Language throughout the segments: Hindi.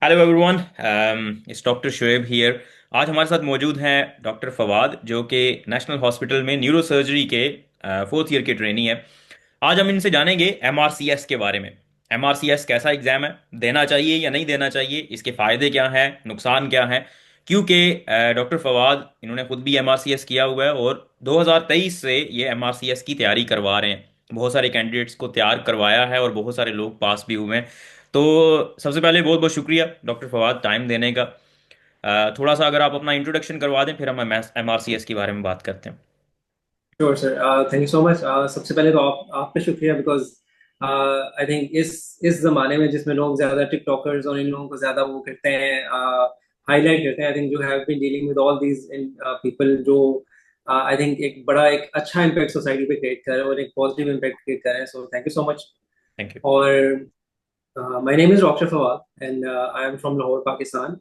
Hello everyone. It's doctor Shoaib here. आज हमारे साथ मौजूद हैं डॉक्टर फवाद, जो कि नेशनल हॉस्पिटल में न्यूरो सर्जरी के फोर्थ ईयर के ट्रेनी है। आज हम इनसे जानेंगे एमआरसीएस के बारे में। एमआरसीएस कैसा एग्जाम है, देना चाहिए या नहीं देना चाहिए, इसके फायदे क्या हैं, नुकसान क्या हैं। क्योंकि डॉक्टर फवाद इन्होंने खुद भी एमआरसीएस किया हुआ है और 2023 से ये एमआरसीएस की तैयारी करवा रहे हैं। बहुत सारे कैंडिडेट्स को तैयार करवाया है और बहुत सारे लोग पास भी हुए हैं। तो सबसे पहले बहुत बहुत शुक्रिया डॉक्टर फवाद टाइम देने का। थोड़ा सा अगर आप अपना इंट्रोडक्शन करवा दें, फिर हम एमआरसीएस के बारे में बात करते हैं। Sure sir, thank you so much. सबसे पहले तो आप पे शुक्रिया बिकॉज आई थिंक इस जमाने में जिसमें लोग ज्यादा टिकटॉकर्स और इन लोगों को ज्यादा वो करते हैं, हाईलाइट करते हैं। I think you have been dealing with all these people जो आई थिंक एक अच्छा इम्पैक्ट सोसाइटी पे क्रिएट कर रहे हैं और एक पॉजिटिव इम्पैक्ट क्रिएट कर रहे हैं। So thank you so much. Thank you. और my name is doctor Fawad and I am from Lahore Pakistan.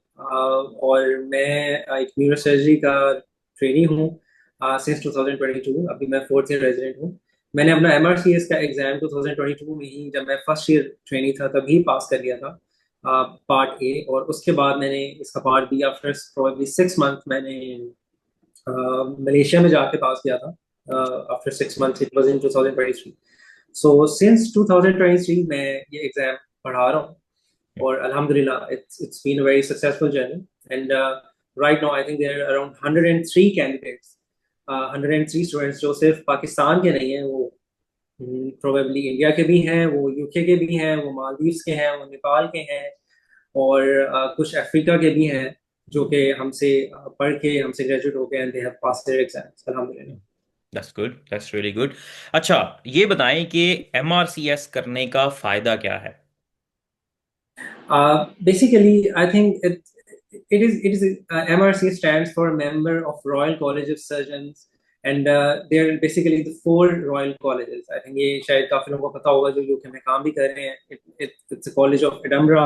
और मैं एक न्यूरो सर्जरी का ट्रेनी हूँ सिंस 2022। अभी मैं फोर्थ ईयर रेजिडेंट हूँ। मैंने अपना एमआरसीएस का एग्जाम 2022 में ही, जब मैं फर्स्ट ईयर ट्रेनी था, तभी पास कर लिया था पार्ट ए। और उसके बाद मैंने इसका part B after probably 6 month मैंने मलेशिया में जाके पास किया था। After 6 month it was in 2023। So since 2023 मैं ये एग्जाम पढ़ा रहा हूँ और अल्हम्दुलिल्लाह it's been a very successful journey. And right now I think there are around 103 candidates, 103 students जो सिर्फ पाकिस्तान के नहीं हैं, वो प्रोबेबली इंडिया के भी हैं, वो यूके के भी हैं, वो मालदीव्स के हैं, वो नेपाल के हैं, और कुछ अफ्रीका के भी हैं जो कि हमसे पढ़ के हमसे ग्रेजुएट हो गए and they have pass their exams अल्हम्दुलिल्लाह। That's good, that's really good. अच्छा, ये बताएं कि एमआरसीएस करने का फायदा क्या है। Basically, I think it is MRC stands for Member of Royal College of Surgeons, and they're basically the four royal colleges. I think ये शायद काफी लोगों को पता होगा जो यूके में काम भी कर रहे हैं. It's a college of Edinburgh,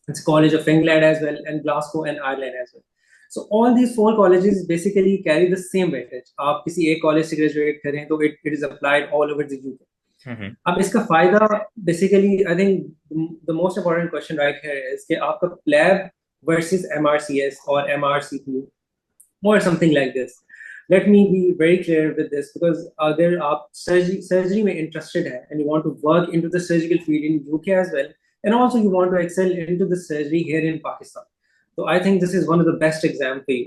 it's a college of England as well, and Glasgow and Ireland as well. So all these four colleges basically carry the same weightage. आप किसी एक कॉलेज से ग्रेजुएट करें तो it is applied all over the UK. हम्म। अब इसका फायदा, basically I think the most important question right here is कि आपका प्लैब वर्सेस एमआरसीएस और एमआरसीपी और something like this. Let me be very clear with this because अगर आप सर्जरी में इंटरेस्टेड है and you want to work into the surgical field in UK as well, and also you want to excel into the surgery here in Pakistan, तो I think this is one of the best exam for you.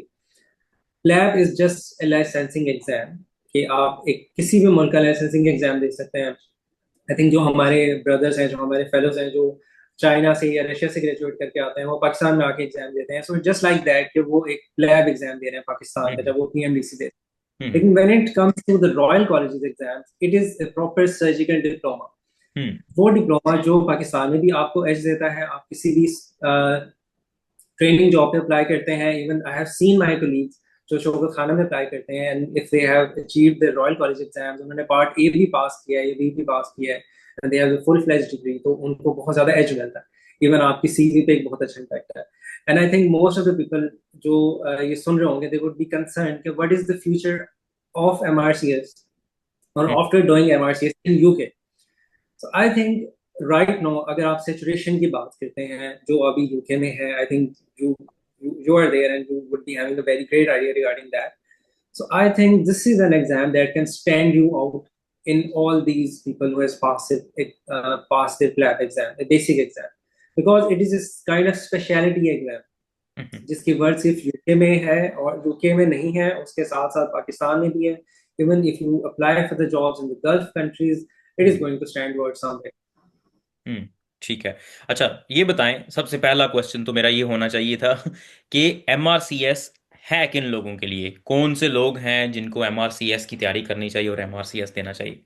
PLAB is just a licensing exam कि आप एक किसी भी मुल्क का लाइसेंसिंग एग्जाम दे सकते हैं। आई थिंक जो हमारे ब्रदर्स हैं, जो हमारे फेलोज हैं, जो चाइना से या रशिया से ग्रेजुएट करके आते हैं, वो पाकिस्तान में आके एग्जाम देते हैं। सो जस्ट लाइक दैट कि वो एक लैब एग्जाम दे रहे हैं पाकिस्तान का, हम्म। जब वो पीएमडीसी देते हैं। हम्म। लेकिन when it comes to the royal colleges exams, it is a proper surgical diploma. Hmm. वो डिप्लोमा जो पाकिस्तान में भी आपको एज देता है, आप किसी भी ट्रेनिंग जॉब पे अप्लाई करते हैं। Even I have seen my colleagues जो शौकत खाना में अप्लाई करते हैं, and if they have achieved the royal college exams, उन्होंने पार्ट ए भी पास किया है या बी भी पास किया है, and they have a full fledge degree, तो उनको बहुत ज्यादा एज मिलता है। इवन आपकी सीवी पे एक बहुत अच्छा इम्पैक्ट है। And I think most of the people जो ये सुन रहे होंगे, दे वुड बी कंसर्न कि what is the future of MRCS और hmm. After doing MRCS in UK. So I think right now अगर आप सिचुएशन की बात करते हैं जो अभी यूके में है, आई think you you are there and you would be having a very great idea regarding that. So I think this is an exam that can stand you out in all these people who has passed their lab exam, the basic exam, because it is this kind of specialty exam हम्म। जिसकी वर्ड सिर्फ यूके में है और यूके में नहीं है, उसके साथ साथ पाकिस्तान में भी है। Even if you apply for the jobs in the Gulf countries, it is hmm. Going to stand word somewhere. Hmm. ठीक है। अच्छा, ये बताएं, सबसे पहला क्वेश्चन तो मेरा ये होना चाहिए था कि एमआरसीएस है किन लोगों के लिए, कौन से लोग हैं जिनको एमआरसीएस की तैयारी करनी चाहिए और एमआरसीएस देना चाहिए।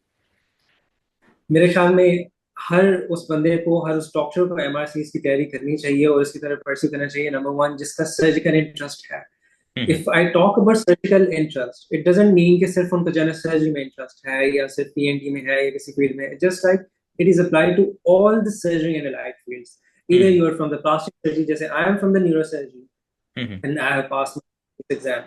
मेरे ख्याल में हर उस बंदे को, हर उस डॉक्टर को एमआरसीएस की तैयारी करनी चाहिए और इसकी तरफ परस्यू करना चाहिए। नंबर वन, जिसका सर्जिकल इंटरेस्ट है। Hmm. If I talk about surgical interest, it doesn't mean कि सिर्फ उनको जनरल सर्जरी में इंटरेस्ट है या सिर्फ पीएनटी में है या किसी फील्ड में। Just like it is applied to all the surgery and allied fields. Either hmm. You are from the plastic surgery, जैसे I am from the neuro surgery hmm. And I have pass exam.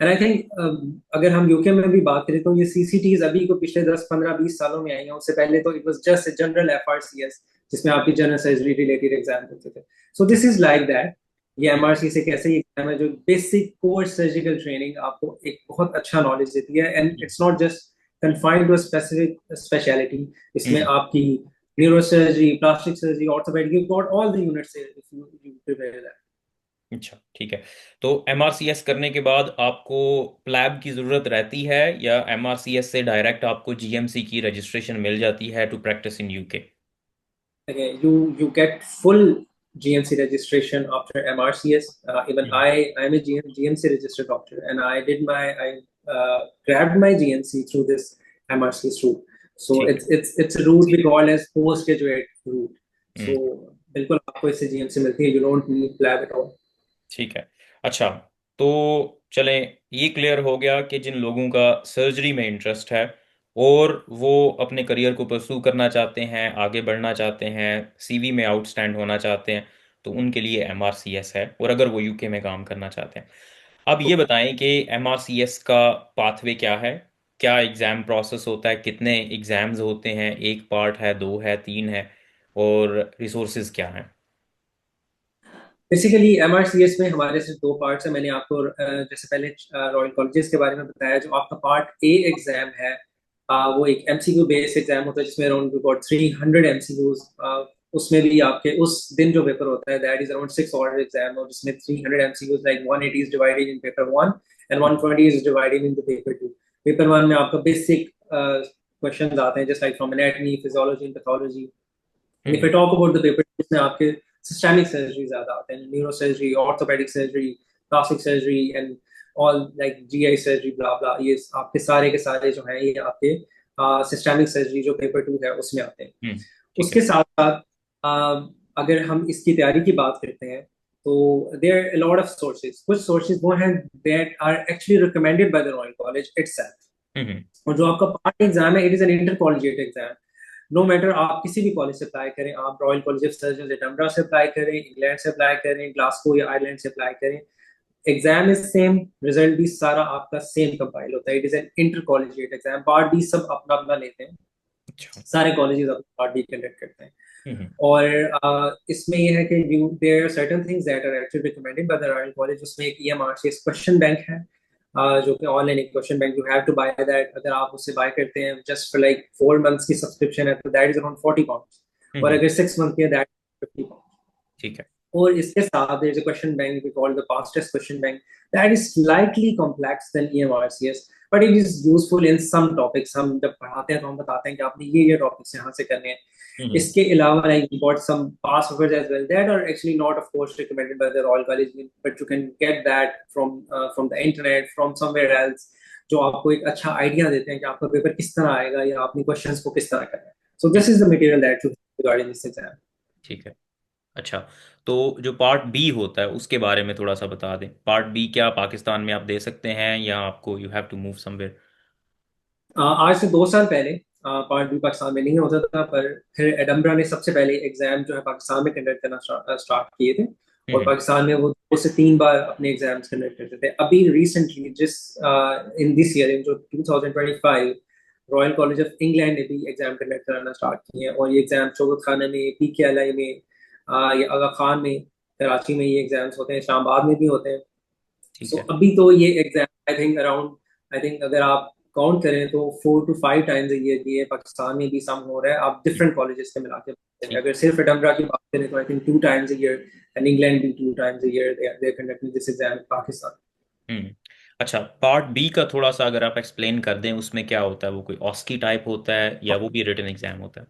And I think अगर हम यूके में भी बात करें तो ये सीसीटीज अभी को पिछले 10 15 20 सालों में आई हैं। उससे पहले तो it was just a general FRCS जिसमें आपकी जनरल सर्जरी रिलेटेड एग्जाम होते थे। सो दिस इज लाइक दैट। ये एमआरसीएस एक ऐसा ही एग्जाम है जो बेसिक कोर सर्जिकल ट्रेनिंग आपको एक बहुत अच्छा नॉलेज देती है, and hmm it's not just confined to a specific specialty. इसमें हम्म, आपकी neurosurgery, plastic surgery, orthopaedic, you got all the units if you prepare that. अच्छा ठीक है। तो एमआरसीएस करने के बाद आपको प्लैब की ज़रूरत रहती है, या एमआरसीएस से डायरेक्ट आपको जीएमसी की रजिस्ट्रेशन मिल जाती है to practice in UK? Okay, you get full GMC registration after MRCS. Even I'm a GMC registered doctor, and I grabbed my GMC through this MRCS route. So ठीक it's a route we call as postgraduate route. है। So बिल्कुल आपको इससे GMC मिलती है. You don't need lab at all. ठीक है। अच्छा, तो चलें, ये क्लियर हो गया कि जिन लोगों का सर्जरी में इंटरेस्ट है और वो अपने करियर को परस्यू करना चाहते हैं, आगे बढ़ना चाहते हैं, सीवी में आउटस्टैंड होना चाहते हैं, तो उनके लिए एमआरसीएस है, और अगर वो यूके में काम करना चाहते हैं। अब ये बताएं कि एमआरसीएस का पाथवे क्या है, क्या एग्ज़ाम प्रोसेस होता है, कितने एग्ज़ाम्स होते हैं, एक पार्ट है, दो है, तीन है, और रिसोर्सेज क्या हैं? बेसिकली एमआरसीएस में हमारे सिर्फ दो पार्ट्स हैं। मैंने आपको जैसे पहले रॉयल कॉलेजेस के बारे में बताया। जो आपका पार्ट ए एग्जाम है, वो एक एमसीक्यू बेस्ड एग्जाम होता है जिसमें अराउंड अबाउट 300 एमसीक्यूज। उसमें भी आपके उस दिन जो पेपर होता है that is around 6 hour exam, और जिसमें 300 MCQs like 180 is divided in paper one and 120 is divided in paper two. Paper one में आपका बेसिक क्वेश्चन आते हैं just like from anatomy, physiology and pathology. And if I hmm talk about the paper, इसमें आपके systemic surgery ज़्यादा आते हैं, neurosurgery, orthopedic surgery, plastic surgery and all like GI surgery, blah blah। ये आपके सारे के सारे जो हैं ये आपके systemic surgery जो पेपर टू है उसमें आते हैं। ठीक है। उसके साथ साथ अगर हम इसकी तैयारी की बात करते हैं तो there are a lot of sources। कुछ sources वो हैं that are actually recommended by the Royal College itself। हम्म और जो आपका पार्ट एग्जाम है, it is an intercollegiate exam. No matter आप किसी भी कॉलेज से अप्लाई करें, आप royal college of surgeon Edinburgh से अप्लाई करें, इंग्लैंड से अप्लाई करें, ग्लासगो या आयरलैंड से अप्लाई करें, एग्जाम इज सेम, रिजल्ट भी सारा आपका सेम कंपाइल होता है। It is an intercollegiate exam. Part B सब अपना अपना लेते हैं, अच्छा। सारे कॉलेजेस अपना पार्ट बी कंडक्ट करते हैं। हम्म और इसमें यह है कि there are certain things that are actually recommended by the royal college. उसमें एक ईएमआरसीएस क्वेश्चन बैंक है, जो कि ऑनलाइन एक question bank, you have to buy that. अगर आप उससे बाय करते हैं जस्ट फॉर लाइक 4 मंथ्स की सब्सक्रिप्शन है तो दैट इज अराउंड 40 पाउंड, और हम्म, अगर 6 मंथ की है दैट 50 पाउंड। ठीक है। और इसके साथ there is a question bank we call the past test question bank that is slightly complex than EMRCS, but it is useful in some topics. हम जब पढ़ाते हैं तो हम बताते हैं कि आपने ये टॉपिक्स यहाँ से करने हैं। हम्म इसके अलावा like we got some past papers as well that are actually not of course recommended by the Royal College, but you can get that from the internet, from somewhere else, जो आपको एक अच्छा आइडिया देते हैं कि आपका पेपर किस तरह आएगा या आपने क्वेश्चंस को किस तरह करना है। So hmm, this is the material that you regarding this exam। ठीक है। अच्छा, तो जो पार्ट बी होता है उसके बारे में थोड़ा सा बता दें। पार्ट बी क्या पाकिस्तान में आप दे सकते हैं, या आपको you have to move somewhere? आज से 2 साल पहले पार्ट बी पाकिस्तान में नहीं होता था, पर फिर एडम्बरा ने सबसे पहले एग्जाम जो है पाकिस्तान में कंडक्ट करना स्टार्ट किए थे। और हम्म पाकिस्तान में वो 2 से 3 बार अपने एग्जाम्स कंडक्ट करते थे। अभी रिसेंटली जिस इन दिस ईयर इन जो 2025 रॉयल कॉलेज ऑफ इंग्लैंड ने भी एग्जाम कंडक्ट कराना स्टार्ट किए हैं, और ये एग्जाम चौगत खाना में, पीकेएलआई में, या आगा खान में, कराची में ये एग्जाम्स होते हैं, इस्लामाबाद में भी होते हैं। ठीक सो है। अभी तो ये एग्जाम आई थिंक अगर आप काउंट करें तो 4 to 5 टाइम्स ये पाकिस्तान में भी सम हो रहा है। आप हम्म, डिफरेंट कॉलेजेस से मिला के ठीक। अगर सिर्फ एडनबरा की बात करें तो I think 2 times and England भी 2 times they are conducting this exam in Pakistan. Hmm अच्छा, पार्ट बी का थोड़ा सा अगर आप एक्सप्लेन कर दें, उसमें क्या होता है? वो कोई ऑस्की टाइप होता है, या वो भी रिटन एग्जाम होता है?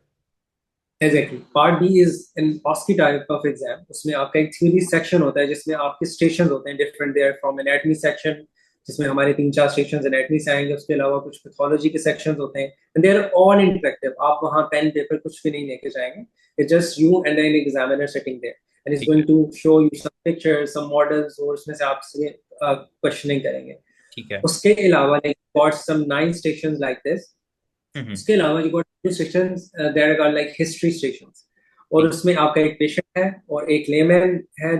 Exactly, part B is an OSCE type of exam. उसमें आपका एक थ्योरी सेक्शन होता है जिसमें आपके स्टेशन होते हैं different. There from anatomy section जिसमें हमारे 3-4 स्टेशन एनाटमी से आएंगे, उसके अलावा कुछ पैथोलॉजी के सेक्शंस होते हैं, and they are all interactive. आप वहाँ पेन पेपर कुछ भी नहीं लेके जाएंगे, it's just you and an examiner sitting there and is ठीक है। Going to show you some pictures, some models, और उसमें से आपसे क्वेश्चनिंग करेंगे। ठीक है। उसके अलावा like got some 9 stations like this. Hmm उसके अलावा you got 2 stations that are like history stations, और ठीक। उसमें आपका एक पेशेंट है और एक लेमैन है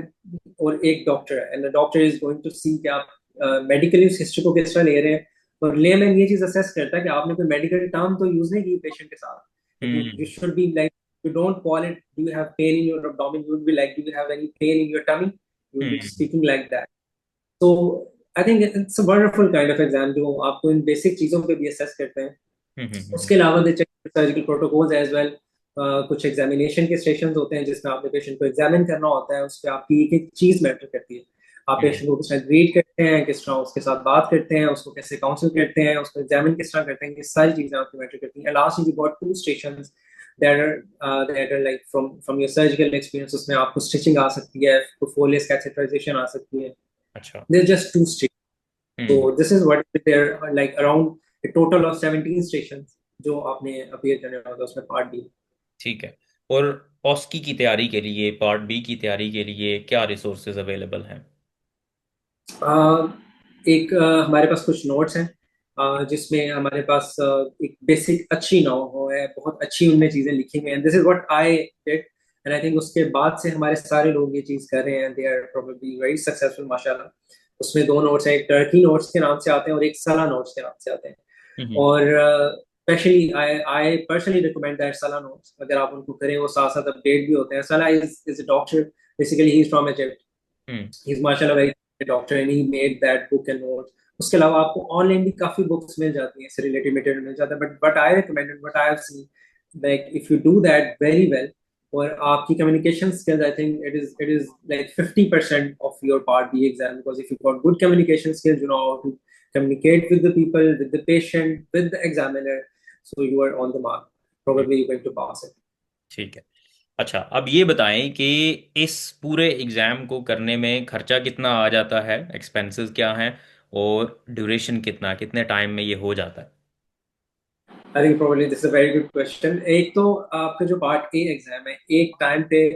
और एक डॉक्टर है, and the doctor is going to see कि आप मेडिकली उस हिस्ट्री को किस तरह ले रहे हैं, और लेमैन ये चीज असेस करता है कि आपने कोई मेडिकल टर्म तो यूज नहीं की पेशेंट के साथ। You hmm should be like You don't call it, do you have pain in your abdomen? You would be like, do you have any pain in your tummy? You would be hmm speaking like that. So I think it's a wonderful kind of exam जो आपको इन बेसिक चीजों पे भी assess करते हैं. हम्म उसके अलावा they check surgical protocols as well. कुछ एग्जामिनेशन के सेशंस होते हैं जिसमें आपने पेशेंट को एग्जामिन करना होता है. उस पर आपकी एक एक चीज मैटर करती है. आप हम्म पेशेंट को किस तरह ग्रीट करते हैं, किस तरह उसके साथ बात करते हैं, उसको कैसे काउंसिल करते हैं, उसको एग्जामिन किस तरह करते हैं, ये सारी चीजें आपकी मैटर करती हैं. Last you got two stations that are like from your surgical experience. उसमें आपको स्टिचिंग आ सकती है, फोलियस कैथेटराइजेशन आ सकती है. अच्छा They're just two stations. So hmm this is what there are like around a total of 17 stations जो आपने अपीयर करने होगा उसमें पार्ट बी. ठीक है। और ऑस्की की तैयारी के लिए, पार्ट बी की तैयारी के लिए क्या रिसोर्सेज अवेलेबल हैं? एक हमारे पास कुछ नोट्स हैं जिसमें हमारे पास एक बेसिक अच्छी नौ है, बहुत अच्छी उनमें चीजें लिखी हुई हैं. This is what I did and I think उसके बाद से हमारे सारे लोग ये चीज कर रहे हैं. They are probably very successful माशाल्लाह. उसमें दो नोट्स हैं, एक टर्की नोट्स के नाम से आते हैं और एक सला नोट्स के नाम से आते हैं. हम्म और specially I personally recommend that सला नोट्स. अगर आप उनको करें वो साथ साथ अपडेट भी होते हैं. Salah is a doctor, basically he is from Egypt. Hmm he is माशाल्लाह very doctor and he made that book and notes. उसके अलावा आपको ऑनलाइन भी काफी बुक्स मिल जाती हैं, इससे रिलेटेड मटेरियल मिल जाता है. But I recommended what I have seen, like if you do that very well और आपकी communication skills, I think it is like 50% of your part B exam. Because if you got good communication skills, you know how to communicate with the people, with the patient, with the examiner, so you are on the mark. Hmm, Probably you're going to pass it. ठीक है। अच्छा, अब ये बताएं कि इस पूरे एग्ज़ाम को करने में खर्चा कितना आ जाता है, एक्सपेंसेस क्या हैं, और ड्यूरेशन कितना, कितने टाइम में ये हो जाता है? I think probably this is a very good question. एक तो आपका जो पार्ट ए एग्जाम है, एक टाइम पे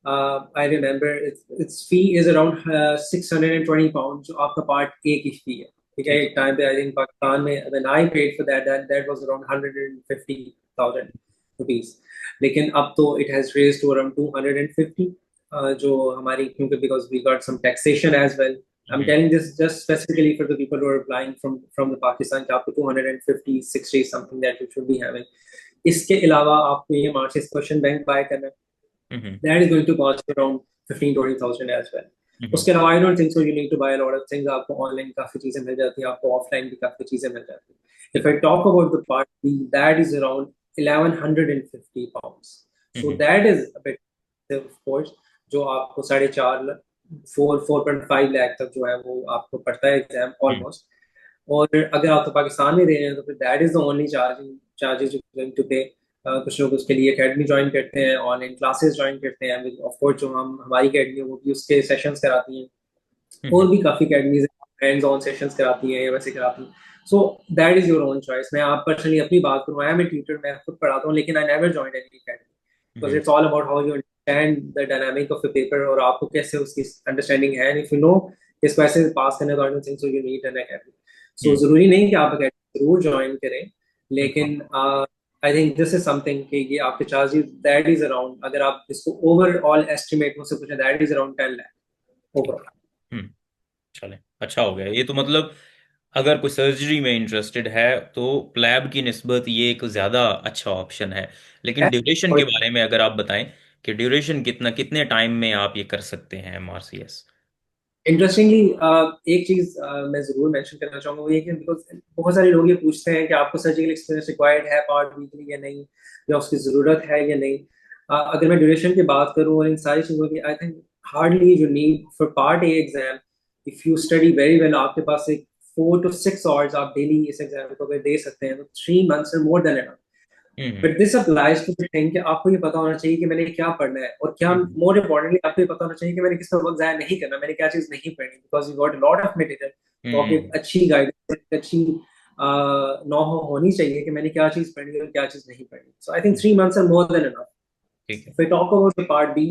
I remember it's fee is around £620 जो आपका पार्ट ए की फी है. ठीक है, ठीक एक टाइम पे आई थिंक पाकिस्तान में when I paid for that was around 150,000 rupees. लेकिन अब तो it has raised to around 250. जो हमारी, क्योंकि because we got some taxation as well. I'm hmm telling this just specifically for the people who are applying from the Pakistan. Up to 250, 60 something that you should be having. इसके अलावा आपको ये मार्क्स क्वेश्चन बैंक बाय करना है. हम्म That is going to cost you around 15-20,000 as well. हम्म उसके अलावा I don't think so you need to buy a lot of things. आपको ऑनलाइन काफी चीजें मिल जाती हैं, आपको ऑफलाइन भी काफी चीजें मिल जाती हैं. If I talk about the part B, that is around £1,150. So hmm that is a bit, of course, जो आपको 4.5 4.5 लाख तक जो है वो आपको पड़ता है एग्जाम हम्म ऑलमोस्ट. और अगर आप तो पाकिस्तान में दे रहे हैं तो फिर that is the only charges you going to pay. कुछ लोग उसके लिए एकेडमी ज्वाइन करते हैं, ऑनलाइन क्लासेस ज्वाइन करते हैं. ऑफ कोर्स जो हम हमारी एकेडमी है वो भी उसके सेशंस कराती हैं. और हम्म भी काफी अकेडमीज हैंड्स ऑन सेशंस कराती हैं या वैसे कराती हैं. So that is your own choice. मैं आप पर्सनली अपनी बात करूँ, आई एम ए ट्यूटर, मैं खुद पढ़ाता हूँ, लेकिन I never joined any academy because hmm it's all about how you understand the dynamic of the paper और आपको कैसे उसकी अंडरस्टैंडिंग है. इफ यू नो इसको ऐसे पास करने तो I don't think so you need an academy. So hmm जरूरी नहीं कि आप अकेडमी जरूर ज्वाइन करें, हम्म लेकिन आई थिंक दिस इज समथिंग कि ये आपके चार्जेस दैट इज अराउंड, अगर आप इसको ओवरऑल एस्टिमेट मुझसे पूछें, दैट इज अराउंड 10 लाख ठीक ओवरऑल. है। चले, अच्छा हो गया ये तो। मतलब अगर कोई सर्जरी में इंटरेस्टेड है तो प्लैब की निस्बत ये एक ज़्यादा अच्छा ऑप्शन है। लेकिन ड्यूरेशन के बारे में अगर आप बताएं कि ड्यूरेशन कितना, कितने टाइम में आप ये कर सकते हैं MRCS? इंटरेस्टिंगली एक चीज मैं जरूर मेंशन करना चाहूंगा, वो ये कि बिकॉज बहुत सारे लोग ये पूछते हैं कि आपको सर्जिकल एक्सपीरियंस रिक्वायर्ड है पार्ट बी के लिए या नहीं, या उसकी जरूरत है या नहीं. अगर मैं ड्यूरेशन की बात करूं और इन सारी चीजों की, I think hardly you need for part A exam. If you study very well, आपके पास एक 4 to 6 hours आप डेली इस एग्जाम को अगर दे सकते हैं तो 3 months और more than enough. Hmm but this applies to the thing कि आपको ये पता होना चाहिए कि मैंने क्या पढ़ना है, और क्या हम्म मोर इम्पोर्टेंटली आपको ये पता होना चाहिए कि मैंने किस पर वक्त जाया नहीं करना, मैंने क्या चीज नहीं पढ़नी. Because you got lot of material. तो आपको एक हम्म अच्छी गाइडेंस, एक अच्छी नो होनी चाहिए कि मैंने क्या चीज पढ़नी है और क्या चीज नहीं पढ़नी. So I think 3 months are more than enough. ठीक है। If I talk about the part B,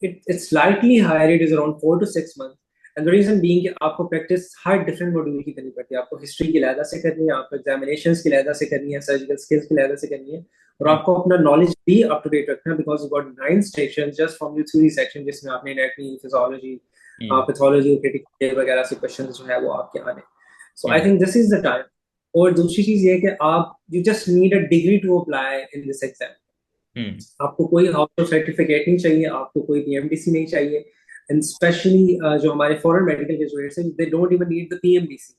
it's slightly higher. It is around 4 to 6 months. And the reason being कि आपको प्रैक्टिस हर डिफरेंट मॉड्यूल की करनी पड़ती है. आपको हिस्ट्री की लिहाजा से करनी है, आपको एग्जामिनेशन की लिहाजा से करनी है, सर्जिकल स्किल्स की लिहाजा से करनी है, और हम्म आपको अपना नॉलेज भी अप टू डेट रखना है. Because you got 9 section just from your theory section, जिसमें आपने anatomy, physiology, hmm pathology, critical care वगैरह से क्वेश्चन जो है वो आपके आने. So I hmm think this is the time. और दूसरी चीज ये है कि आप, you just need a degree to apply in this exam. Hmm. आपको कोई आउट सर्टिफिकेट नहीं चाहिए, आपको कोई पीएमडीसी नहीं चाहिए। एंड स्पेशली जो हमारे फॉरेन मेडिकल ग्रेजुएट्स हैं, they don't even need the PMDC.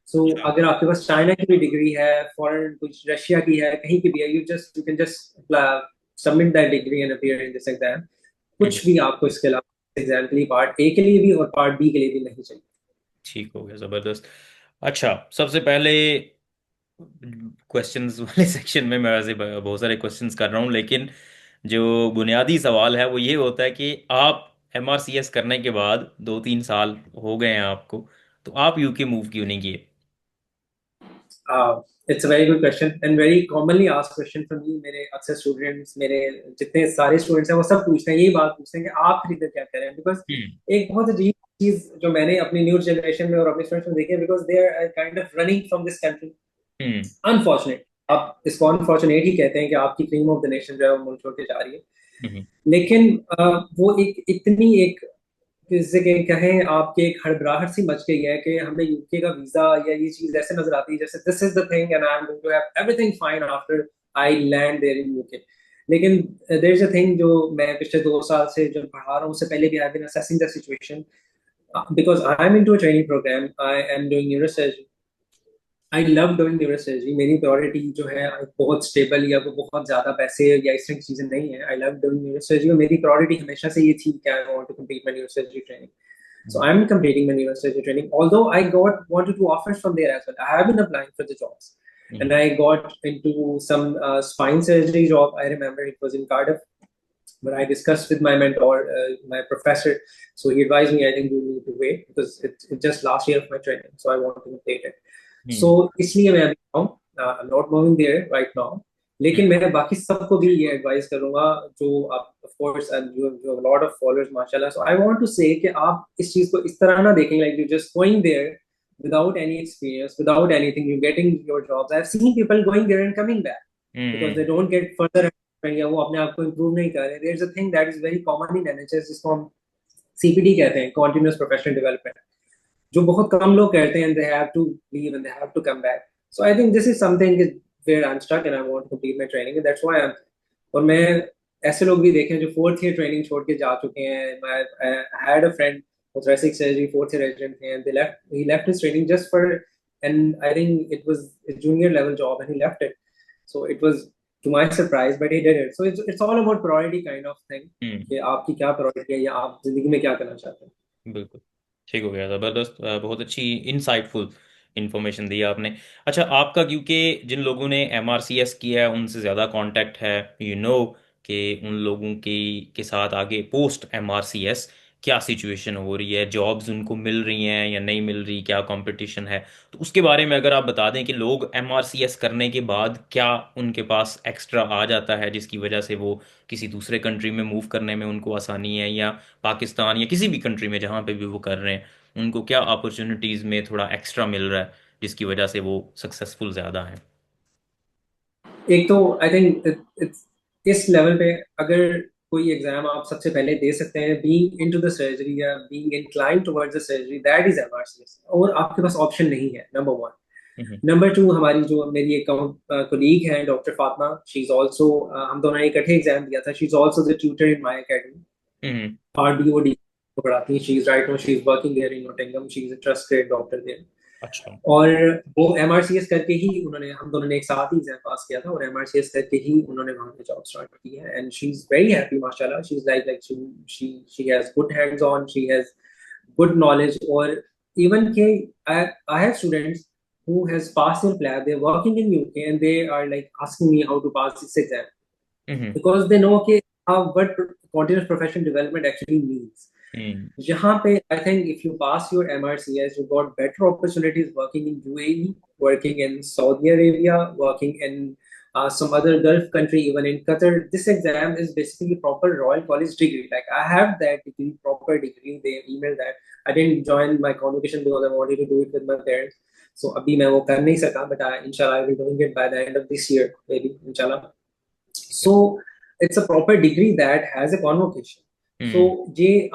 So अच्छा। अगर आपके पास चाइना की भी डिग्री है, फॉरेन कुछ रशिया की है, कहीं की भी है, you can just submit that degree and appear in this exam. Hmm. कुछ भी आपको इसके अलावा एग्जाम के लिए पार्ट ए के लिए भी और पार्ट बी के लिए भी नहीं चाहिए। ठीक हो गया, जबरदस्त। अच्छा, सबसे पहले क्वेश्चंस वाले सेक्शन में मैं वैसे बहुत सारे क्वेश्चंस कर रहा हूँ, लेकिन जो बुनियादी सवाल है वो ये होता है कि आप एमआरसीएस करने के बाद 2-3 साल हो गए हैं आपको, तो आप यूके मूव क्यों नहीं किए? It's a very good question and very commonly asked question for me. मेरे अक्सर स्टूडेंट्स, मेरे जितने सारे स्टूडेंट्स हैं, वो सब पूछते हैं, यही बात पूछते हैं कि आप फिर इधर क्या करें। बिकॉज हम्म। एक बहुत अजीब चीज जो मैंने अपनी न्यू जनरेशन में और अपने स्टूडेंट्स में देखी है, because they are kind of running from this country. Hmm. Unfortunate, आप इसको अनफॉर्चुनेट ही कहते हैं कि आपकी क्रीम ऑफ द नेशन जो है वो मुल्क छोड़ के जा रही है। हम्म। लेकिन वो एक इतनी एक, जैसे कि कहें, आपके एक हड़बड़ाहट सी मच गई है कि हमें यूके का वीजा या ये चीज ऐसे नजर आती है जैसे this is the thing and I am going to have everything fine after I land there in UK. लेकिन देयर इज अ थिंग जो मैं पिछले 2 साल से जब पढ़ा रहा हूँ, उससे पहले भी I been assessing the situation. Because I am into a training program, I am doing neurosurgery. I love doing neurosurgery. मेरी प्रायोरिटी जो है बहुत स्टेबल या वो बहुत ज्यादा पैसे या इस तरह की चीजें नहीं है। आई लव डूइंग न्यूरोसर्जरी और मेरी प्रायोरिटी हमेशा से ये थी कि I want to complete my neurosurgery training. So hmm. I'm completing my university training. Although I got 1 to 2 offers from there as well. I have been applying for the jobs, and hmm. I got into some spine surgery job. I remember it was in Cardiff, but I discussed with my mentor, my professor. So he advised me, I think you need to wait because it's just last year of my training. So I want to complete it. Hmm. So इसलिए मैं अभी हूँ, I'm not moving there right now. लेकिन मैं बाकी सबको भी ये एडवाइस करूंगा जो आप ऑफ कोर्स जो लॉट ऑफ फॉलोअर्स माशाल्लाह। सो आई वांट टू से कि आप इस चीज को इस तरह ना देखें like you just going there without any experience, without anything, you getting your jobs. I've seen people going there and coming back because they hmm. don't get further या वो अपने आप को improve नहीं कर रहे। There's a thing that is very common in NHS जिसको हम CPD कहते हैं, continuous professional development, जो बहुत कम लोग करते हैं, and they have to leave and they have to come back. So I think this is something where I'm stuck and I want to complete my training and that's why I'm। और मैं ऐसे लोग भी देखे हैं जो फोर्थ ईयर ट्रेनिंग छोड़ के जा चुके हैं। I had a friend who thoracic surgery fourth year resident थे and he left his training just for, and I think it was a junior level job and he left it. So it was to my surprise but he did it. So it's all about priority kind of thing हम्म। कि आपकी क्या प्रायोरिटी है या आप जिंदगी में क्या करना चाहते हैं। बिल्कुल। ठीक हो गया, ज़बरदस्त। बहुत अच्छी इंसाइटफुल इंफॉर्मेशन दी आपने। अच्छा, आपका क्योंकि जिन लोगों ने एमआरसीएस किया है उनसे ज़्यादा कांटेक्ट है, यू नो कि उन लोगों के साथ आगे पोस्ट एमआरसीएस क्या सिचुएशन हो रही है, जॉब्स उनको मिल रही हैं या नहीं मिल रही, क्या कंपटीशन है, तो उसके बारे में अगर आप बता दें कि लोग एमआरसीएस करने के बाद क्या उनके पास एक्स्ट्रा आ जाता है जिसकी वजह से वो किसी दूसरे कंट्री में मूव करने में उनको आसानी है, या पाकिस्तान या किसी भी कंट्री में जहाँ पे भी वो कर रहे हैं उनको क्या अपॉर्चुनिटीज़ में थोड़ा एक्स्ट्रा मिल रहा है जिसकी वजह से वो सक्सेसफुल ज़्यादा है? एक तो आई थिंक इस लेवल पे अगर कोई एग्जाम आप सबसे पहले दे सकते हैं बीइंग इनटू द सर्जरी या being inclined towards the surgery, that is MRCS. और आपके पास ऑप्शन नहीं है, number one. Hmm. Number two, हमारी जो मेरी एक कोलीग है doctor Fatima, she is also, हम दोनों ने इकट्ठे एग्जाम दिया था, she is also the tutor in my academy. Hmm. RDOD को पढ़ाती है। She is right now she is working there in Nottingham, she is a trusted doctor there. अच्छा। और वो एमआरसीएस करके ही उन्होंने, हम दोनों ने एक साथ ही एग्जाम पास किया था और एमआरसीएस करके ही उन्होंने वहां पे जॉब स्टार्ट की है। And she is very happy माशाल्लाह। She is like she has good hands on, she has good knowledge। or even के I have students who has passed their PLAB, they're working in UK and they are like asking me how to pass this exam hmm. because they know कि what continuous professional development actually means। हम्म। यहाँ पे I think if you pass your MRCS, you got better opportunities working in UAE, working in Saudi Arabia, working in some other Gulf country, even in Qatar. This exam is basically proper Royal College degree. Like I have that degree, proper degree. They emailed that. I didn't join my convocation because I wanted to do it with my parents. So अभी मैं वो कर नहीं सका, but inshallah I will be doing it by the end of this year, maybe inshallah। So it's a proper degree that has a convocation। So हम्म। ये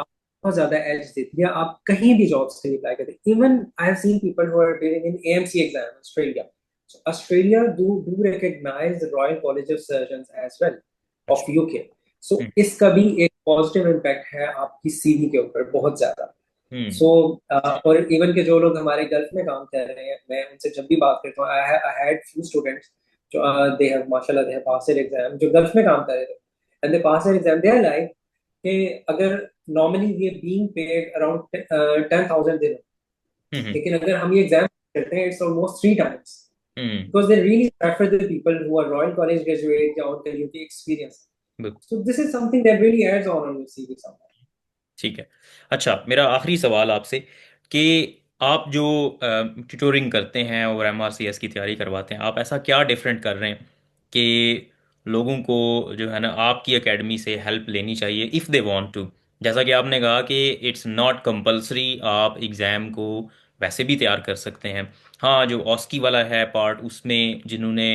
बहुत ज्यादा एज देती है, आप कहीं भी जॉब्स के लिए अप्लाई करते। Even I have seen people who are appearing in AMC exam Australia। So Australia do recognize the Royal College of Surgeons as well। Of अच्छा। यूके। सो हम्म। इसका भी एक पॉजिटिव इम्पैक्ट है आपकी सीवी के ऊपर बहुत ज्यादा। हम्म। सो और इवन के जो लोग हमारे गल्फ में काम कर रहे हैं, मैं उनसे जब भी बात करता हूँ, आई हैड फ्यू स्टूडेंट्स जो दे हैव माशाल्लाह they have pass their exam, जो गल्फ में काम कर रहे थे and they pass their exam, they are like कि अगर नॉर्मली ये बीइंग पेड अराउंड 10,000 दिन, हम्म। लेकिन अगर हम ये एग्जाम करते हैं it's almost 3 times, hmm. because they really prefer the people who are Royal College graduate या उनका UK experience। बिल्कुल। So this is something that really adds on your CV somewhere। ठीक है। अच्छा, मेरा आखिरी सवाल आपसे कि आप जो ट्यूटोरिंग करते हैं और एमआरसीएस की तैयारी करवाते हैं, आप ऐसा क्या डिफरेंट कर रहे हैं कि लोगों को जो है ना आपकी एकेडमी से हेल्प लेनी चाहिए इफ़ दे वांट टू? जैसा कि आपने कहा कि इट्स नॉट कंपलसरी, आप एग्ज़ाम को वैसे भी तैयार कर सकते हैं। हाँ, जो ऑस्की वाला है पार्ट, उसमें जिन्होंने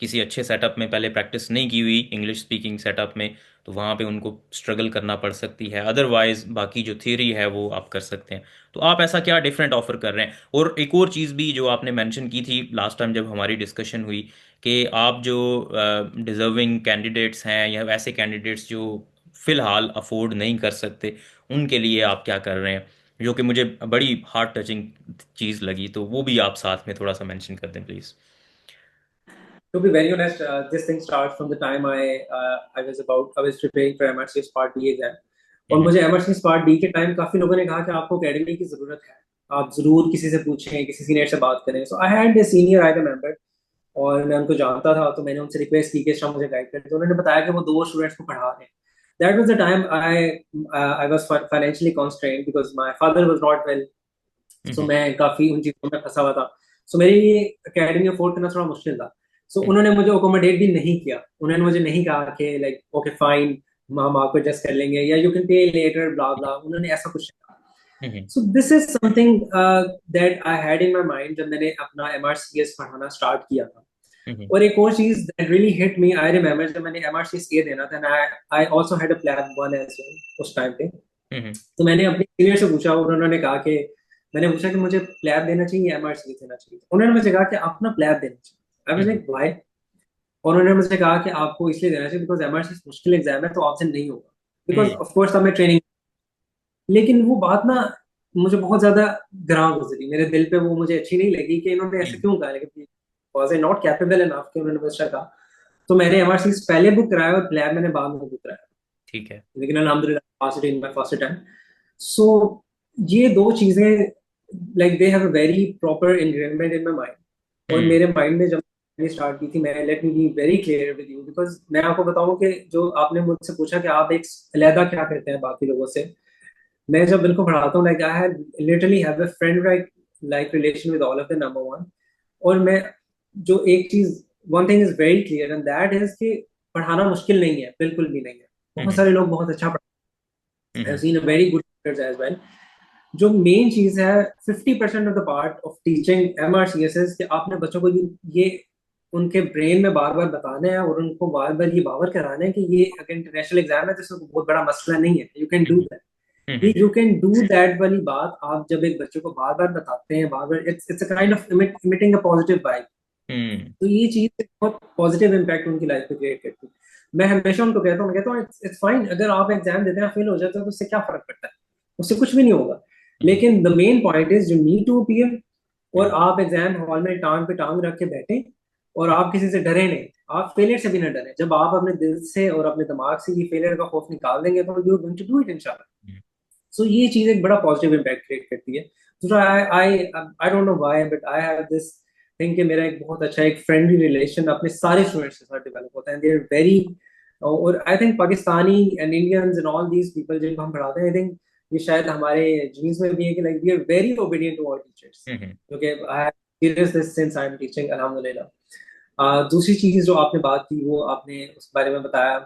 किसी अच्छे सेटअप में पहले प्रैक्टिस नहीं की हुई इंग्लिश स्पीकिंग सेटअप में, तो वहाँ पे उनको स्ट्रगल करना पड़ सकती है। अदरवाइज बाकी जो थ्योरी है वो आप कर सकते हैं। तो आप ऐसा क्या डिफरेंट ऑफर कर रहे हैं? और एक और चीज़ भी जो आपने मेंशन की थी लास्ट टाइम जब हमारी डिस्कशन हुई, कि आप जो डिजर्विंग कैंडिडेट्स हैं या वैसे कैंडिडेट्स जो फ़िलहाल अफोर्ड नहीं कर सकते, उनके लिए आप क्या कर रहे हैं, जो कि मुझे बड़ी हार्ट टचिंग चीज़ लगी, तो वो भी आप साथ में थोड़ा सा मेंशन कर दें please. To be very honest, this thing starts from the time I was preparing for MRCS Part B exam। और हम्म। मुझे MRCS Part B के टाइम काफी लोगों ने कहा कि आपको एकेडमी की जरूरत है, आप जरूर किसी से पूछें, किसी सीनियर से बात करें। So I had a senior I remember, और मैं उनको जानता था, तो मैंने उनसे रिक्वेस्ट की कि इसका मुझे गाइड करें। तो उन्होंने बताया कि वो 2 स्टूडेंट्स को पढ़ा रहे हैं। That was the time I was financially constrained because my father was not well. So hmm. मैं काफी उन चीजों में फंसा हुआ था। सो मेरे लिए अकेडमी अफोर्ड करना थोड़ा मुश्किल था। सो हम्म। उन्होंने मुझे अकोमोडेट भी नहीं किया। उन्होंने मुझे नहीं कहा कि लाइक ओके फाइन, हम आपको एडजस्ट कर लेंगे या you can pay later blah blah, उन्होंने ऐसा कुछ नहीं कहा। Hmm. So this is something that I had in my mind जब मैंने अपना एमआरसीएस पढ़ाना स्टार्ट किया था। हम्म। और एक और चीज that really hit me, I remember जब मैंने एमआरसीएस ए देना था, I I also had a plan one as well उस टाइम पे। हम्म। तो मैंने अपने सीनियर से पूछा और उन्होंने कहा कि मैंने पूछा कि मुझे प्लैब देना चाहिए या एमआरसीएस देना चाहिए। उन्होंने मुझे कहा कि आप ना प्लैब देना चाहिए। I was hmm. Like why? और उन्होंने मुझे कहा कि आपको इसलिए देना चाहिए बिकॉज एमआरसीएस मुश्किल एग्जाम है, तो ऑप्शन नहीं होगा। Because hmm. ऑफ कोर्स अब मैं ट्रेनिंग, लेकिन वो बात ना मुझे बहुत ज्यादा ग्रां गुजरी मेरे दिल पे, वो मुझे अच्छी नहीं लगी कि इन्होंने ऐसे हम्म। क्यों कहा। लेकिन was I not capable enough कि उन्होंने मुझसे कहा। तो मैंने एमआरसीएस पहले बुक कराया और प्लैब मैंने बाद में बुक कराया। ठीक है। लेकिन अल्हम्दुलिल्लाह pass it in my first attempt. So ये दो चीजें like they have a very proper ingrainment in my mind. और हम्म। मेरे माइंड में जब मैंने स्टार्ट की थी, मैं late me be very clear with you, because मैं आपको बताऊं कि जो आपने मुझसे पूछा कि आप एक अलहदा क्या करते हैं बाकी लोगों से, मैं जब इनको पढ़ाता हूँ like I have literally have a friend like relation with all of the number one. और मैं जो एक चीज, one thing is very clear and that is कि पढ़ाना मुश्किल नहीं है, बिल्कुल भी नहीं है। बहुत हम्म। सारे लोग बहुत अच्छा I have hmm. Seen a very good teachers as well. जो मेन चीज है, 50% of the part of teaching MRCS कि आपने बच्चों को ये उनके ब्रेन में बार बार बताना है और उनको बार बार ये बावर कराना है कि ये अगर इंटरनेशनल एग्जाम है तो इसमें बहुत बड़ा मसला नहीं है, यू कैन डू दैट। हम्म। ये यू कैन डू दैट वाली बात आप जब एक बच्चे को बार बार बताते हैं, बार बार, it's it's a kind of emitting a positive vibe. Hmm. तो ये चीज बहुत पॉजिटिव इम्पैक्ट उनकी लाइफ में क्रिएट करती है। मैं हमेशा उनको कहता हूँ, मैं कहता हूँ इट्स फाइन, अगर आप एग्जाम देते हैं फेल हो जाते हो तो उससे क्या फर्क पड़ता है, उससे कुछ भी नहीं होगा। हम्म। लेकिन the main point is you need to appear. और हम्म। आप एग्जाम हॉल में टांग पे टांग रख के बैठे और आप किसी से डरे नहीं, आप फेलियर से भी ना डरे। जब आप अपने दिल से और अपने दिमाग से ये फेलियर का खौफ निकाल देंगे तो you are going to do it इंशाल्लाह। हम्म। सो ये चीज एक बड़ा पॉजिटिव इम्पैक्ट क्रिएट करती है। दूसरा, I don't know why but I have this thing कि मेरा एक बहुत अच्छा एक फ्रेंडली रिलेशन अपने सारे स्टूडेंट्स के साथ डेवलप होता है। दे आर वेरी, और I think Pakistani and Indians and all these people जिनको हम पढ़ाते हैं, आई थिंक ये शायद हमारे जीन्स में भी है कि like we are very obedient to our teachers. Hmm. क्योंकि I have experience this since I am teaching अल्हम्दुलिल्लाह। दूसरी चीज जो आपने बात की वो आपने उस बारे में बताया,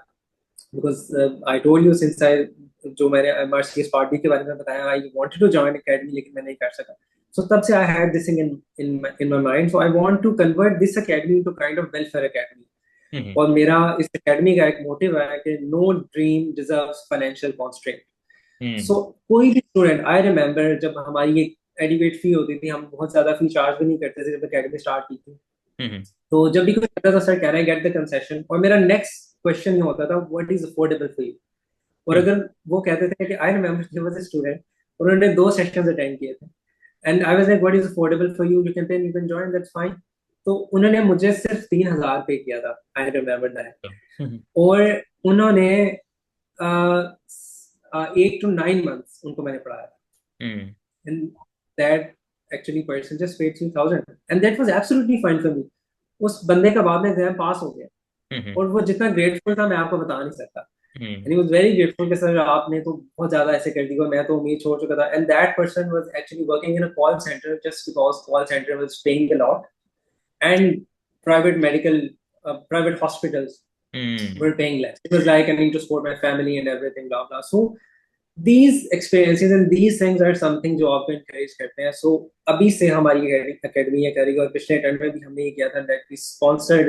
because I told you since I, जो मैंने एमआरसीएस पार्ट बी के बारे में बताया, I wanted to join academy लेकिन मैं नहीं कर सका। सो तब से I had this thing in my mind, so I want to convert this academy to kind of welfare academy. Hmm. और मेरा इस एकेडमी का एक मोटिव है कि no dream deserves financial constraint. Hmm. So कोई भी स्टूडेंट, आई रिमेंबर जब हमारी ये एडिवेट फी होती थी, हम बहुत ज्यादा फी चार्ज भी नहीं करते थे जब एकेडमी स्टार्ट की थी। हम्म। तो जब भी कोई कहता था sir can I get the concession, और मेरा नेक्स्ट क्वेश्चन ये होता था, what is affordable for you. और हम्म, अगर वो कहते थे कि I remember he was a student, उन्होंने 2 सेशंस अटेंड किए थे, and I was like what is affordable for you, you can पे, you can join, that's fine. तो उन्होंने मुझे सिर्फ 3,000 पे किया था, आई रिमेम्बर दैट। हम्म, और उन्होंने 8 to 9 months उनको मैंने पढ़ाया था, हम्म, and that actually person just paid 3,000, and that was absolutely fine for me. उस बंदे का बाद में एग्जाम पास हो गया, हम्म, और वो जितना ग्रेटफुल था मैं आपको बता नहीं सकता। हम्म, And he was very grateful कि सर आपने तो बहुत ज्यादा ऐसे कर दिया, मैं तो उम्मीद छोड़ चुका था। And that person was actually working in a call center just because call center was paying a lot, and private hospitals hmm, were paying less. It was like I need to support my family and everything, blah blah. So these experiences and these things are something जो आपको encourage करते हैं। So अभी से हमारी academy ये करेगी, और पिछले अटेम्प्ट में भी हमने ये किया था that we sponsored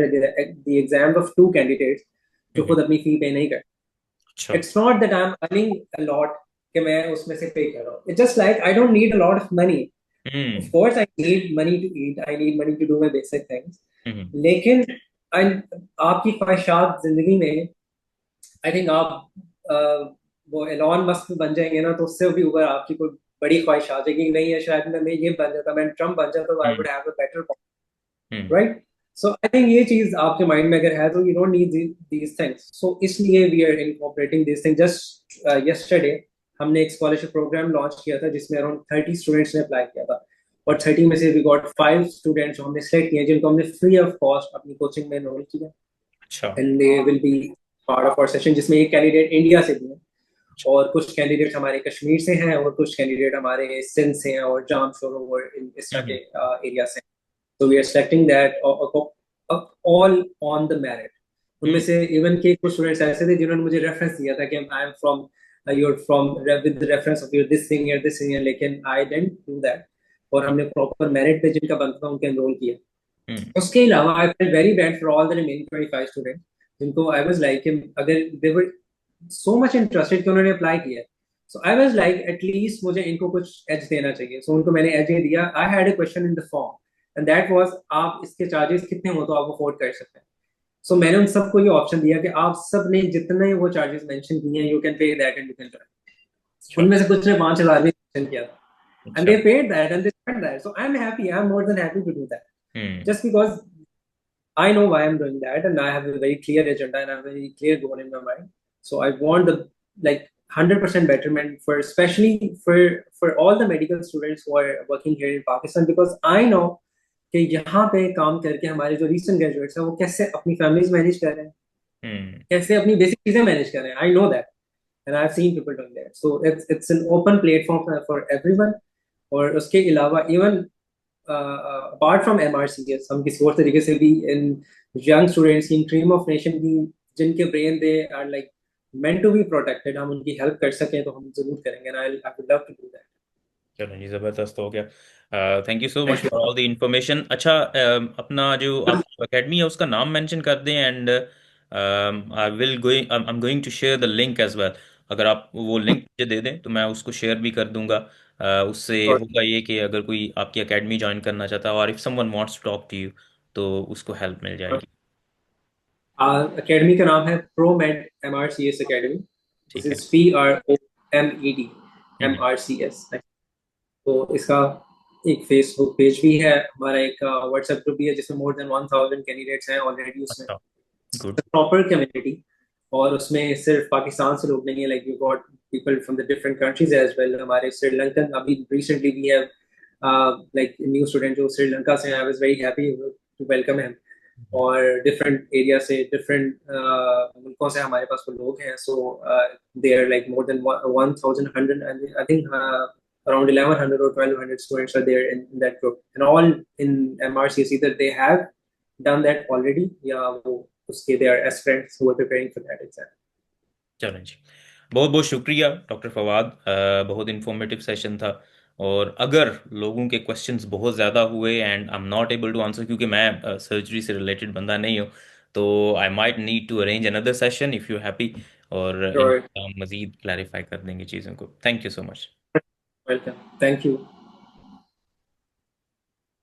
the exams of 2 candidates जो हम्म, खुद अपनी फी पे नहीं करते। अच्छा। It's not that I'm earning a lot कि मैं उसमें से पे कर रहा हूँ। It's just like I don't need a lot of money. Of hmm, course I need money to eat, I need money to do my basic things, हम्म, लेकिन आपकी ख्वाहिशात जिंदगी में, आई थिंक आप वो एलॉन मस्क बन जाएंगे ना, तो उससे भी ऊपर आपकी कोई बड़ी ख्वाहिश आ जाएगी कि नहीं है, शायद मैं ये बन जाता, मैं ट्रम्प बन जाता, तो I hmm, would have a better, hmm, right. So I think ये चीज आपके माइंड में अगर है तो you don't need these things. So इसलिए we are incorporating this thing. Just yesterday हमने एक स्कॉलरशिप प्रोग्राम लॉन्च किया था जिसमें अराउंड 30 स्टूडेंट्स ने अप्लाई किया था, और 30 में से वी गॉट 5 स्टूडेंट्स जो हमने सेलेक्ट किए, जिनको हमने फ्री ऑफ कॉस्ट अपनी कोचिंग में एनरोल किया, अच्छा। And they will be part of our session, जिसमें एक कैंडिडेट इंडिया से भी है, अच्छा। और कुछ कैंडिडेट हमारे कश्मीर से हैं, और कुछ कैंडिडेट हमारे सिंध से हैं, और जाम शोरो और इस तरह के हम्म, एरिया से हैं। So we are selecting that all on the merit. उनमें हम्म, से इवन के कुछ स्टूडेंट्स ऐसे थे जिन्होंने मुझे रेफरेंस दिया था कि I am from, you're from with reference of your this thing, लेकिन आई डेंट डू दैट, और हमने प्रॉपर मेरिट पे जिनका बनता था उनके एनरोल किया। हम्म, उसके अलावा I fell very bad for all the remaining 25 student, जिनको आई वाज लाइक अगर दे वर सो मच इंटरेस्टेड कि उन्होंने अप्लाई किया, सो आई वाज लाइक एटलीस्ट मुझे इनको कुछ एज देना चाहिए। सो उनको मैंने एज दिया। I had a question in the form, and that was आप इसके चार्जेस कितने हो तो आप अफोर्ड कर सकते हैं। सो मैंने उन सबको ये ऑप्शन दिया कि आप सब ने जितने वो चार्जेस मेंशन किए हैं, यू कैन पे that and you can join. अच्छा। उनमें से कुछ ने 5,000 भी मेंशन किया था, एंड अच्छा। They paid that and they spent that. So I am happy, I am more than happy to do that, hmm, just because I know why I'm doing that, and I have a very clear agenda and I have a very clear goal in my mind. So I want the like 100% betterment for, especially for all the medical students who are working here in Pakistan, because I know कि यहाँ पे काम करके हमारे जो recent graduates हैं वो कैसे अपनी families मैनेज कर रहे हैं, हम्म, कैसे अपनी बेसिक चीजें मैनेज कर रहे हैं। I know that, and I've seen people doing that. So it's an open platform for everyone. और उसके अलावा even apart from MRCS, हम किसी और तरीके से भी इन young students in dream of nation की, जिनके brain they are like meant to be protected, हम उनकी help कर सकें तो हम जरूर करेंगे, and I would love to do that. चलो जी, ज़बरदस्त हो गया। Thank you so much Thank you. For all the information. अच्छा, अपना जो आप एकेडमी है उसका नाम मेंशन कर दें, and I am going to share the link as well. अगर आप वो लिंक मुझे दे दें तो मैं उसको शेयर भी कर दूंगा। उससे Sure. होगा ये कि अगर कोई आपकी एकेडमी ज्वाइन करना चाहता है, और if someone wants to talk to you, तो उसको हेल्प मिल जाएगी। अकेडमी का नाम है ProMed MRCS Academy. दिस ठीक है। Is PROMED hmm, MRCS। तो इसका एक फेसबुक पेज भी है, हमारा एक व्हाट्सएप ग्रुप भी है जिसमें मोर देन 1,000 कैंडिडेट्स हैं ऑलरेडी उसमें, अच्छा। गुड। Proper community. और उसमें सिर्फ पाकिस्तान से लोग नहीं है, like you got people from the different countries as well. हमारे श्रीलंकन अभी recently we have like new student जो श्रीलंका से हैं, I was very happy to welcome him. और डिफरेंट एरिया से, डिफरेंट मुल्कों से हमारे पास वो लोग हैं। So they are like more than 1,100, I think around 1,100 or 1,200 students are there in that group, and all in MRCS either they have done that already, या वो उसके they are aspirants who are preparing for that exam. चलें जी, बहुत बहुत शुक्रिया डॉक्टर फवाद। बहुत इंफॉर्मेटिव सेशन था। और अगर लोगों के क्वेश्चंस बहुत ज़्यादा हुए and I am not able to answer, क्योंकि मैं सर्जरी से रिलेटेड बंदा नहीं हूँ, तो I might need to arrange another session if you happy, और इन Sure. मज़ीद क्लैरिफाई कर देंगे चीज़ों को। Thank you so much. Welcome. Thank you.